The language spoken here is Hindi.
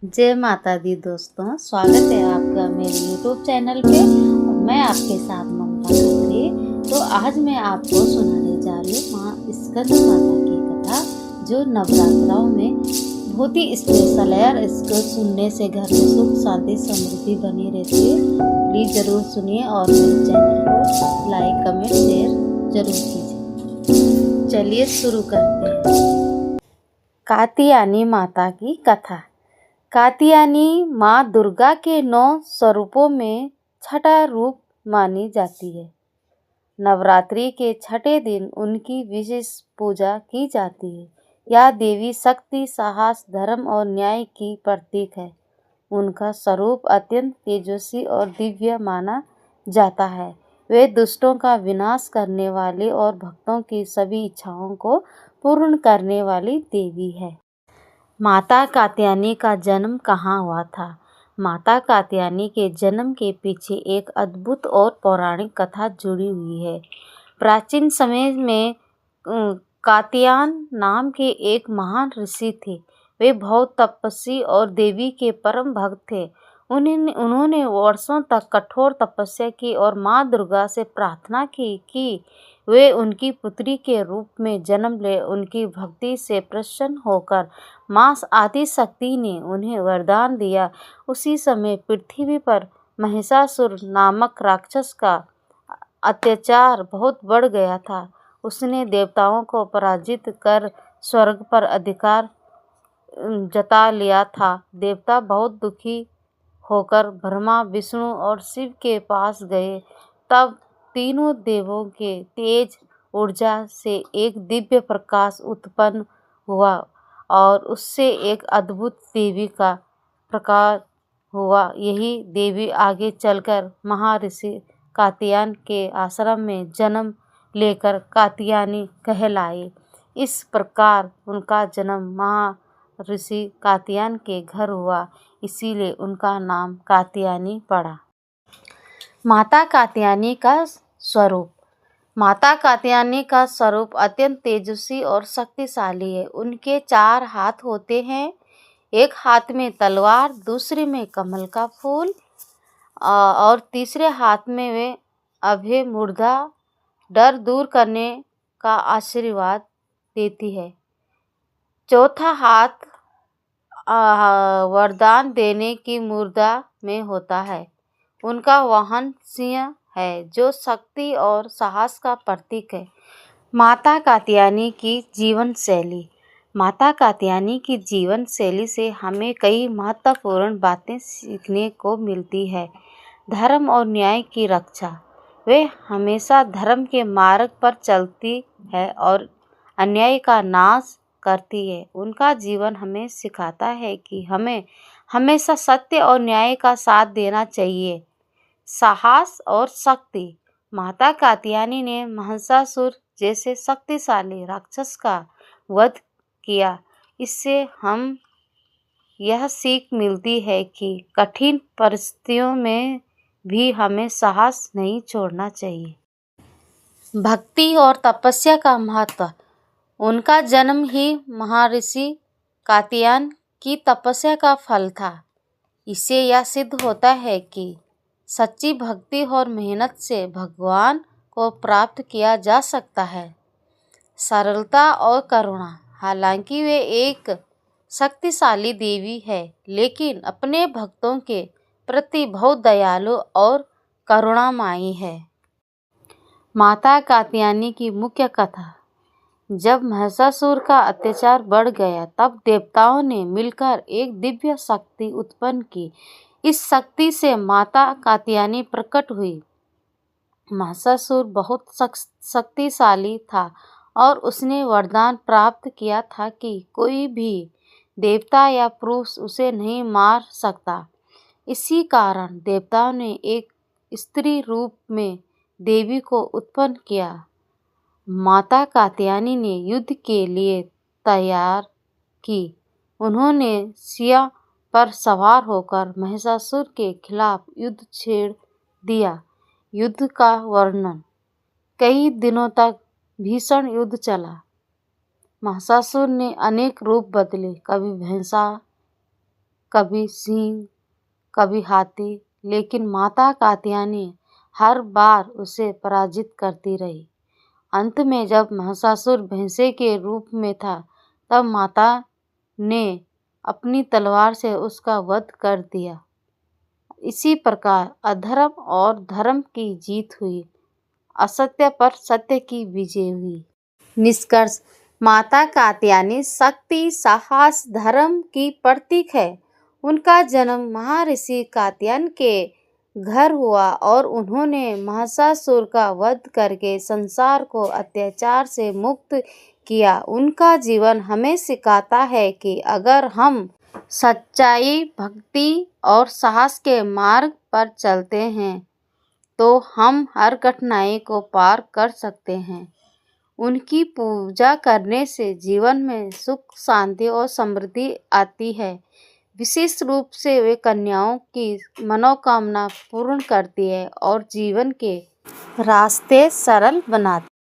जय माता दी दोस्तों, स्वागत है आपका मेरे यूट्यूब चैनल पे और मैं आपके साथ ममता खत्री। तो आज मैं आपको सुनाने जा रही हूँ माँ स्कंद माता की कथा, जो नवरात्राओं में बहुत ही स्पेशल है और इसको सुनने से घर में सुख शांति समृद्धि बनी रहती है। प्लीज़ ज़रूर सुनिए और मेरे चैनल को लाइक कमेंट शेयर जरूर कीजिए। चलिए शुरू करते हैं। कात्यायनी माता की कथा। कात्यायनी माँ दुर्गा के 9 स्वरूपों में छठा रूप मानी जाती है। नवरात्रि के छठे दिन उनकी विशेष पूजा की जाती है। यह देवी शक्ति, साहस, धर्म और न्याय की प्रतीक है। उनका स्वरूप अत्यंत तेजस्वी और दिव्य माना जाता है। वे दुष्टों का विनाश करने वाली और भक्तों की सभी इच्छाओं को पूर्ण करने वाली देवी है। माता कात्यायनी का जन्म कहाँ हुआ था? माता कात्यायनी के जन्म के पीछे एक अद्भुत और पौराणिक कथा जुड़ी हुई है। प्राचीन समय में कात्यायन नाम के एक महान ऋषि थे। वे बहुत तपस्वी और देवी के परम भक्त थे। उन्होंने वर्षों तक कठोर तपस्या की और माँ दुर्गा से प्रार्थना की कि वे उनकी पुत्री के रूप में जन्म ले। उनकी भक्ति से प्रसन्न होकर माँ आदिशक्ति ने उन्हें वरदान दिया। उसी समय पृथ्वी पर महिषासुर नामक राक्षस का अत्याचार बहुत बढ़ गया था। उसने देवताओं को पराजित कर स्वर्ग पर अधिकार जता लिया था। देवता बहुत दुखी होकर ब्रह्मा, विष्णु और शिव के पास गए। तब तीनों देवों के तेज ऊर्जा से एक दिव्य प्रकाश उत्पन्न हुआ और उससे एक अद्भुत देवी का प्रकार हुआ। यही देवी आगे चलकर महर्षि कात्यायन के आश्रम में जन्म लेकर कात्यायनी कहलाई। इस प्रकार उनका जन्म महर्षि कात्यायन के घर हुआ, इसीलिए उनका नाम कात्यायनी पड़ा। माता कात्यायनी का स्वरूप। माता कात्यायनी का स्वरूप अत्यंत तेजस्वी और शक्तिशाली है। उनके 4 हाथ होते हैं, एक हाथ में तलवार, दूसरे में कमल का फूल और तीसरे हाथ में वे अभय मुद्रा डर दूर करने का आशीर्वाद देती है। चौथा हाथ वरदान देने की मुद्रा में होता है। उनका वाहन सिंह है, जो शक्ति और साहस का प्रतीक है। माता कात्यायनी की जीवन शैली। माता कात्यायनी की जीवन शैली से हमें कई महत्वपूर्ण बातें सीखने को मिलती है। धर्म और न्याय की रक्षा। वे हमेशा धर्म के मार्ग पर चलती है और अन्याय का नाश करती है। उनका जीवन हमें सिखाता है कि हमें हमेशा सत्य और न्याय का साथ देना चाहिए। साहस और शक्ति। माता कात्यायनी ने महिषासुर जैसे शक्तिशाली राक्षस का वध किया। इससे हम यह सीख मिलती है कि कठिन परिस्थितियों में भी हमें साहस नहीं छोड़ना चाहिए। भक्ति और तपस्या का महत्व। उनका जन्म ही महर्षि कात्यायन की तपस्या का फल था। इससे यह सिद्ध होता है कि सच्ची भक्ति और मेहनत से भगवान को प्राप्त किया जा सकता है। सरलता और करुणा। हालांकि वे एक शक्तिशाली देवी है, लेकिन अपने भक्तों के प्रति बहुत दयालु और करुणामयी है। माता कात्यायनी की मुख्य कथा। जब महिषासुर का अत्याचार बढ़ गया, तब देवताओं ने मिलकर एक दिव्य शक्ति उत्पन्न की। इस शक्ति से माता कात्यायनी प्रकट हुई। महिषासुर बहुत शक्तिशाली था और उसने वरदान प्राप्त किया था कि कोई भी देवता या पुरुष उसे नहीं मार सकता। इसी कारण देवताओं ने एक स्त्री रूप में देवी को उत्पन्न किया। माता कात्यायनी ने युद्ध के लिए तैयार की। उन्होंने सिंह पर सवार होकर महिषासुर के खिलाफ युद्ध छेड़ दिया। युद्ध का वर्णन। कई दिनों तक भीषण युद्ध चला। महिषासुर ने अनेक रूप बदले, कभी भैंसा, कभी सिंह, कभी हाथी, लेकिन माता कात्यायनी हर बार उसे पराजित करती रही। अंत में जब महिषासुर भैंसे के रूप में था, तब माता ने अपनी तलवार से उसका वध कर दिया। इसी प्रकार अधर्म और धर्म की जीत हुई, असत्य पर सत्य की विजय हुई। निष्कर्ष, माता कात्यायनी शक्ति, साहस, धर्म की प्रतीक है। उनका जन्म महर्षि कात्यायन के घर हुआ और उन्होंने महिषासुर का वध करके संसार को अत्याचार से मुक्त किया। उनका जीवन हमें सिखाता है कि अगर हम सच्चाई, भक्ति और साहस के मार्ग पर चलते हैं तो हम हर कठिनाई को पार कर सकते हैं। उनकी पूजा करने से जीवन में सुख, शांति और समृद्धि आती है। विशेष रूप से वे कन्याओं की मनोकामना पूर्ण करती है और जीवन के रास्ते सरल बनाती है।